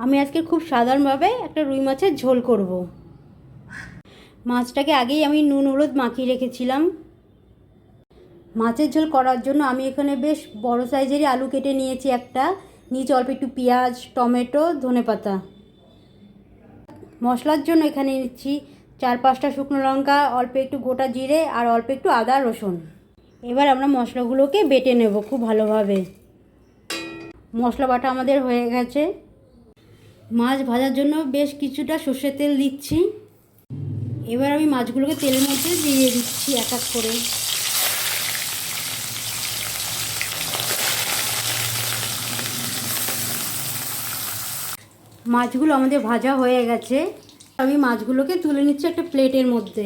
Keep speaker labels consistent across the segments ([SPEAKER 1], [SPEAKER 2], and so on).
[SPEAKER 1] আমি আজকে খুব সাধারণভাবে একটা রুই মাছের ঝোল করব। মাছটাকে আগেই আমি নুন হলুদ মাখিয়ে রেখেছিলাম। মাছের ঝোল করার জন্য আমি এখানে বেশ বড় সাইজেরই আলু কেটে নিয়েছি একটা, নিচে অল্প একটু পেঁয়াজ, টমেটো, ধনেপাতা। মশলার জন্য এখানে নিচ্ছি 4-5টা শুকনো লঙ্কা, অল্প একটু গোটা জিরে আর অল্প একটু আদা রসুন। এবার আমরা মশলাগুলোকে বেটে নেব খুব ভালোভাবে। মশলা বাটা আমাদের হয়ে গেছে। মাছ ভাজার জন্য বেশ কিছুটা সর্ষের তেল দিচ্ছি। এবার আমি মাছগুলোকে তেলের মধ্যে দিয়ে দিচ্ছি এক এক করে। মাছগুলো আমাদের ভাজা হয়ে গেছে। আমি মাছগুলোকে তুলে নিচ্ছি একটা প্লেটের মধ্যে।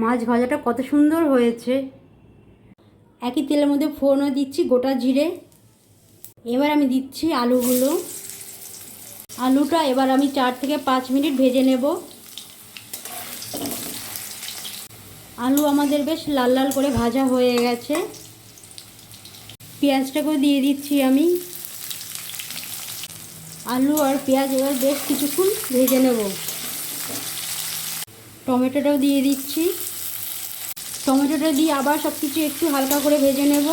[SPEAKER 1] মাছ ভাজাটা কত সুন্দর হয়েছে। একই তেলের মধ্যে ফোড়নও দিচ্ছি গোটা জিরে। এবার আমি দিচ্ছি আলুগুলো। আলুটা এবার আমি 4 থেকে 5 মিনিট ভেজে নেব। আলু আমাদের বেশ লাল লাল করে ভাজা হয়ে গেছে। পেঁয়াজটাকেও দিয়ে দিচ্ছি আমি। আলু আর পেঁয়াজ এবার বেশ কিছুক্ষণ ভেজে নেব। টমেটোটাও দিয়ে দিচ্ছি। টমেটোটা দিয়ে আবার সব কিছু একটু হালকা করে ভেজে নেব।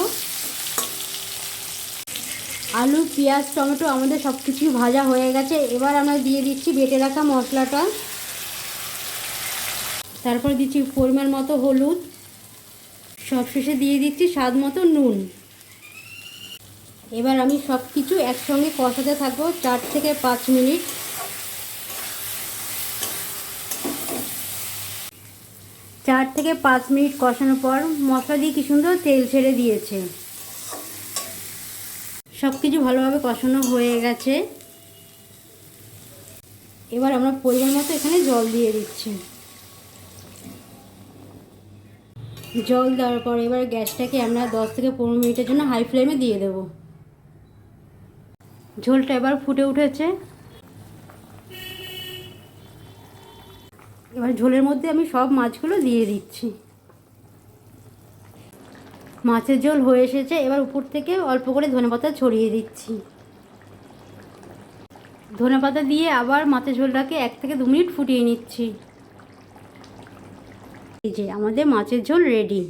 [SPEAKER 1] আলু, পেঁয়াজ, টমেটো আমাদের সব কিছু ভাজা হয়ে গেছে। এবার আমরা দিয়ে দিচ্ছি বেটে রাখা মশলাটা। তারপর দিচ্ছি পরিমাণ মতো হলুদ। সবশেষে দিয়ে দিচ্ছি স্বাদ মতো নুন। এবার আমি সব কিছু একসঙ্গে কষাতে থাকবো 4 থেকে 5 মিনিট। 4 থেকে 5 মিনিট কষানোর পর মশলা দিয়ে কি সুন্দর তেল ছেড়ে দিয়েছে। সব কিছু ভালোভাবে কষানো হয়ে গেছে। এবার আমরা পরিমাণ মতো এখানে জল দিয়ে দিচ্ছি। জল দেওয়ার পর এবার গ্যাসটাকে আমরা 10 থেকে 15 মিনিটের জন্য হাই ফ্লেমে দিয়ে দেব। ঝোলটা এবার ফুটে উঠেছে। এবার ঝোলের মধ্যে আমি সব মাছগুলো দিয়ে দিচ্ছি। মাছের ঝোল হয়ে এসেছে। এবার উপর থেকে অল্প করে ধনেপাতা ছড়িয়ে দিচ্ছি। ধনেপাতা দিয়ে আবার মাছের ঝোলটাকে 1 থেকে 2 মিনিট ফুটিয়ে নিচ্ছি। এই যে আমাদের মাছের ঝোল রেডি।